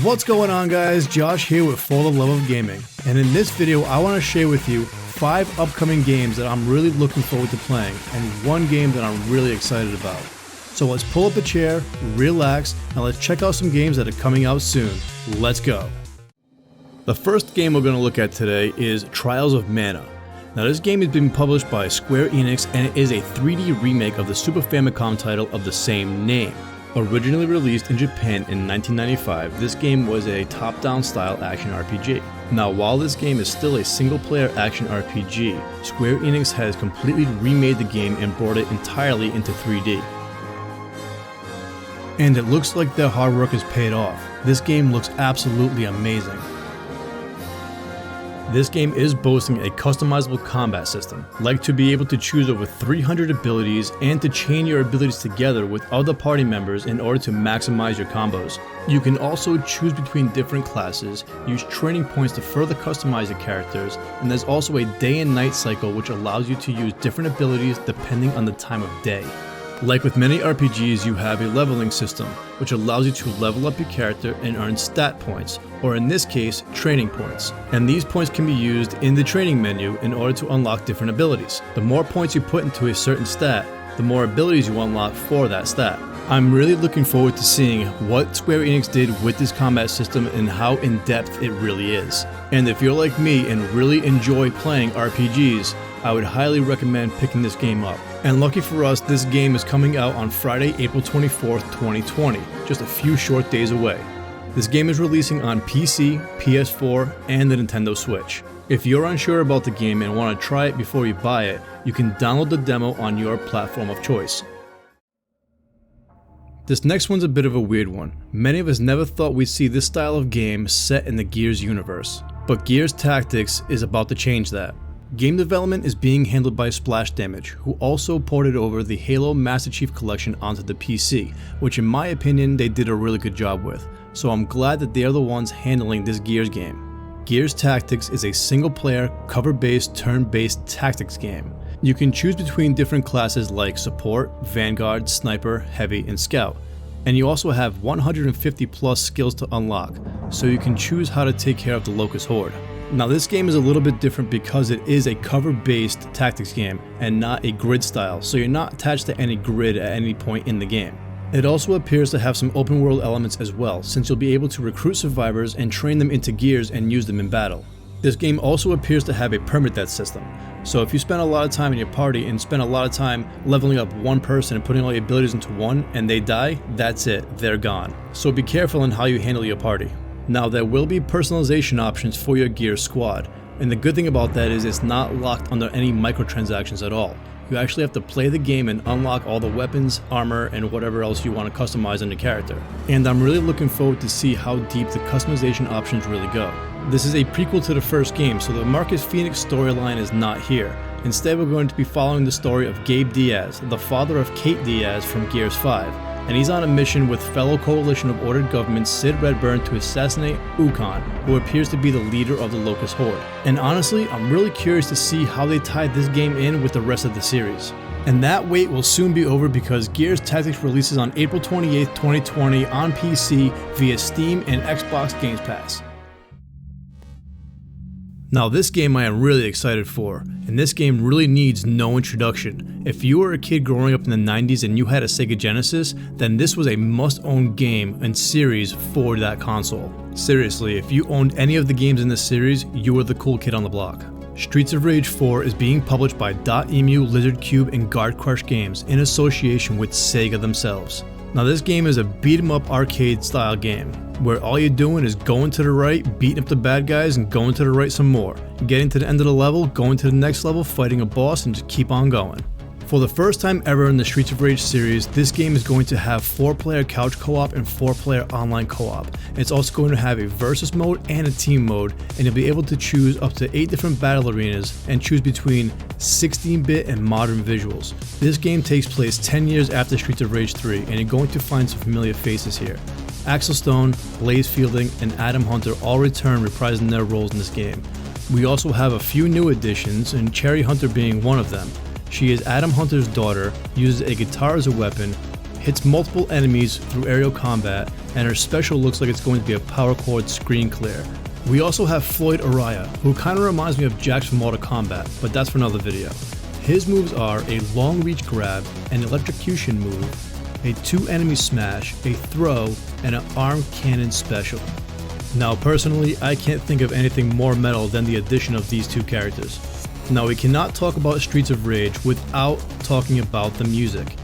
What's going on, guys? Josh here with For the Love of Gaming, and in this video I want to share with you 5 upcoming games that I'm really looking forward to playing and 1 game that I'm really excited about. So let's pull up a chair, relax, and let's check out some games that are coming out soon. Let's go! The first game we're going to look at today is Trials of Mana. Now this game has been published by Square Enix and it is a 3D remake of the Super Famicom title of the same name. Originally released in Japan in 1995, this game was a top-down style action RPG. Now while this game is still a single-player action RPG, Square Enix has completely remade the game and brought it entirely into 3D. And it looks like their hard work has paid off. This game looks absolutely amazing. This game is boasting a customizable combat system, like to be able to choose over 300 abilities and to chain your abilities together with other party members in order to maximize your combos. You can also choose between different classes, use training points to further customize your characters, and there's also a day and night cycle which allows you to use different abilities depending on the time of day. Like with many RPGs, you have a leveling system, which allows you to level up your character and earn stat points, or in this case, training points. And these points can be used in the training menu in order to unlock different abilities. The more points you put into a certain stat, the more abilities you unlock for that stat. I'm really looking forward to seeing what Square Enix did with this combat system and how in-depth it really is. And if you're like me and really enjoy playing RPGs, I would highly recommend picking this game up. And lucky for us, this game is coming out on Friday, April 24th, 2020, just a few short days away. This game is releasing on PC, PS4, and the Nintendo Switch. If you're unsure about the game and want to try it before you buy it, you can download the demo on your platform of choice. This next one's a bit of a weird one. Many of us never thought we'd see this style of game set in the Gears universe, but Gears Tactics is about to change that. Game development is being handled by Splash Damage, who also ported over the Halo Master Chief Collection onto the PC, which in my opinion they did a really good job with, so I'm glad that they are the ones handling this Gears game. Gears Tactics is a single-player, cover-based, turn-based tactics game. You can choose between different classes like Support, Vanguard, Sniper, Heavy, and Scout. And you also have 150 plus skills to unlock, so you can choose how to take care of the Locust Horde. Now this game is a little bit different because it is a cover-based tactics game and not a grid style, so you're not attached to any grid at any point in the game. It also appears to have some open world elements as well, since you'll be able to recruit survivors and train them into gears and use them in battle. This game also appears to have a permadeath system, so if you spend a lot of time in your party and spend a lot of time leveling up one person and putting all your abilities into one and they die, that's it, they're gone. So be careful in how you handle your party. Now there will be personalization options for your Gear squad, and the good thing about that is it's not locked under any microtransactions at all. You actually have to play the game and unlock all the weapons, armor, and whatever else you want to customize on your character. And I'm really looking forward to see how deep the customization options really go. This is a prequel to the first game, so the Marcus Phoenix storyline is not here. Instead, we're going to be following the story of Gabe Diaz, the father of Kate Diaz from Gears 5. And he's on a mission with fellow Coalition of Ordered Government Sid Redburn to assassinate Ukon, who appears to be the leader of the Locust Horde. And honestly, I'm really curious to see how they tie this game in with the rest of the series. And that wait will soon be over because Gears Tactics releases on April 28th, 2020 on PC via Steam and Xbox Game Pass. Now this game I am really excited for, and this game really needs no introduction. If you were a kid growing up in the 90s and you had a Sega Genesis, then this was a must-own game and series for that console. Seriously, if you owned any of the games in this series, you were the cool kid on the block. Streets of Rage 4 is being published by Dotemu, Lizard Cube, and Guard Crush Games in association with Sega themselves. Now this game is a beat-em-up arcade style game, where all you're doing is going to the right, beating up the bad guys, and going to the right some more. Getting to the end of the level, going to the next level, fighting a boss, and just keep on going. For the first time ever in the Streets of Rage series, this game is going to have 4-player couch co-op and 4-player online co-op. It's also going to have a versus mode and a team mode, and you'll be able to choose up to 8 different battle arenas and choose between 16-bit and modern visuals. This game takes place 10 years after Streets of Rage 3, and you're going to find some familiar faces here. Axel Stone, Blaze Fielding, and Adam Hunter all return reprising their roles in this game. We also have a few new additions, and Cherry Hunter being one of them. She is Adam Hunter's daughter, uses a guitar as a weapon, hits multiple enemies through aerial combat, and her special looks like it's going to be a power chord screen clear. We also have Floyd Araya, who kinda reminds me of Jax from Mortal Kombat, but that's for another video. His moves are a long reach grab, an electrocution move, a 2-enemy smash, a throw, and an arm cannon special. Now personally, I can't think of anything more metal than the addition of these two characters. Now we cannot talk about Streets of Rage without talking about the music.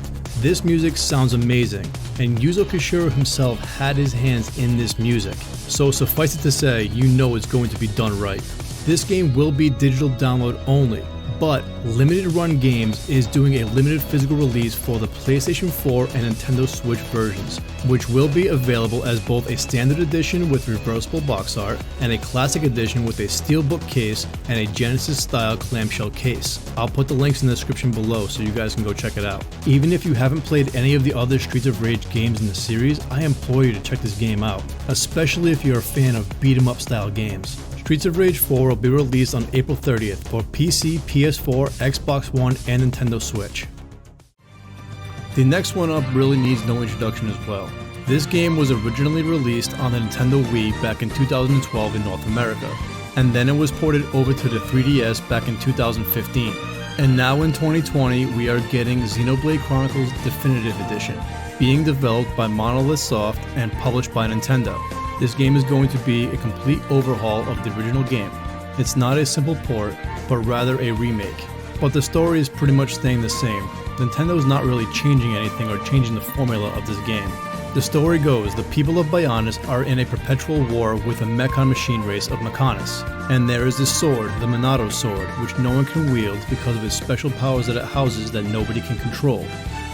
This music sounds amazing, and Yuzo Koshiro himself had his hands in this music, so suffice it to say, you know it's going to be done right. This game will be digital download only, but Limited Run Games is doing a limited physical release for the PlayStation 4 and Nintendo Switch versions, which will be available as both a standard edition with reversible box art and a classic edition with a steelbook case and a Genesis style clamshell case. I'll put the links in the description below so you guys can go check it out. Even if you haven't played any of the other Streets of Rage games in the series, I implore you to check this game out, especially if you're a fan of beat 'em up style games. Streets of Rage 4 will be released on April 30th for PC, PS4, Xbox One, and Nintendo Switch. The next one up really needs no introduction as well. This game was originally released on the Nintendo Wii back in 2012 in North America, and then it was ported over to the 3DS back in 2015. And now in 2020, we are getting Xenoblade Chronicles Definitive Edition, being developed by Monolith Soft and published by Nintendo. This game is going to be a complete overhaul of the original game. It's not a simple port, but rather a remake. But the story is pretty much staying the same. Nintendo's not really changing anything or changing the formula of this game. The story goes, the people of Bionis are in a perpetual war with a Mechon machine race of Mechonis. And there is this sword, the Minato sword, which no one can wield because of its special powers that it houses that nobody can control.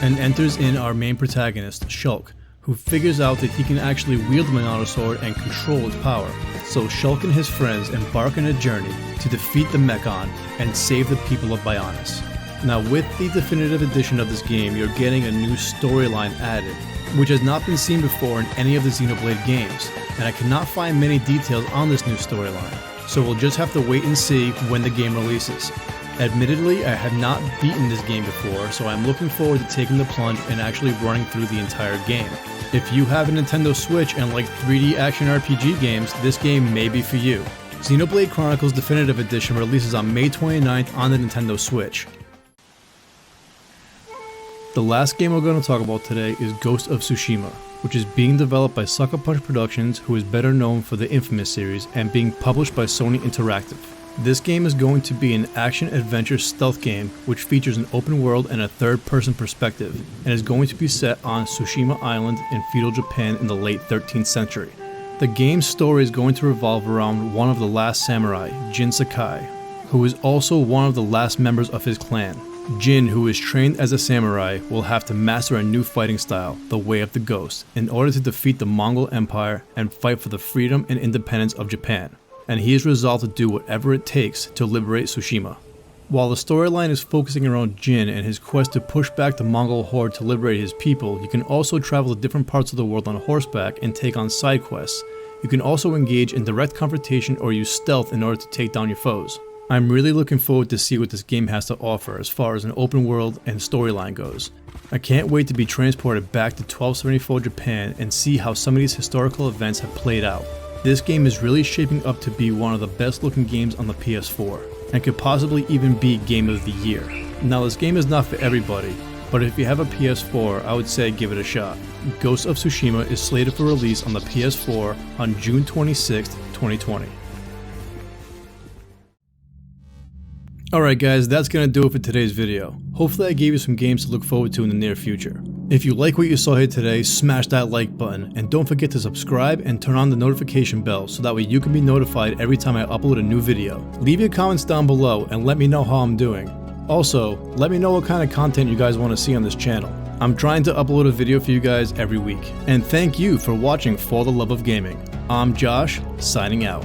And enters in our main protagonist, Shulk, who figures out that he can actually wield the Minato sword and control its power. So Shulk and his friends embark on a journey to defeat the Mechon and save the people of Bionis. Now with the definitive edition of this game, you're getting a new storyline added, which has not been seen before in any of the Xenoblade games, and I cannot find many details on this new storyline, so we'll just have to wait and see when the game releases. Admittedly, I have not beaten this game before, so I'm looking forward to taking the plunge and actually running through the entire game. If you have a Nintendo Switch and like 3D action RPG games, this game may be for you. Xenoblade Chronicles Definitive Edition releases on May 29th on the Nintendo Switch. The last game we're going to talk about today is Ghost of Tsushima, which is being developed by Sucker Punch Productions, who is better known for the Infamous series, and being published by Sony Interactive. This game is going to be an action-adventure stealth game which features an open world and a third-person perspective, and is going to be set on Tsushima Island in feudal Japan in the late 13th century. The game's story is going to revolve around one of the last samurai, Jin Sakai, who is also one of the last members of his clan. Jin, who is trained as a samurai, will have to master a new fighting style, the Way of the Ghost, in order to defeat the Mongol Empire and fight for the freedom and independence of Japan. And he is resolved to do whatever it takes to liberate Tsushima. While the storyline is focusing around Jin and his quest to push back the Mongol horde to liberate his people, you can also travel to different parts of the world on horseback and take on side quests. You can also engage in direct confrontation or use stealth in order to take down your foes. I'm really looking forward to see what this game has to offer as far as an open world and storyline goes. I can't wait to be transported back to 1274 Japan and see how some of these historical events have played out. This game is really shaping up to be one of the best looking games on the PS4, and could possibly even be Game of the Year. Now this game is not for everybody, but if you have a PS4, I would say give it a shot. Ghost of Tsushima is slated for release on the PS4 on June 26, 2020. Alright guys, that's gonna do it for today's video. Hopefully I gave you some games to look forward to in the near future. If you like what you saw here today, smash that like button, and don't forget to subscribe and turn on the notification bell so that way you can be notified every time I upload a new video. Leave your comments down below and let me know how I'm doing. Also, let me know what kind of content you guys want to see on this channel. I'm trying to upload a video for you guys every week. And thank you for watching For the Love of Gaming. I'm Josh, signing out.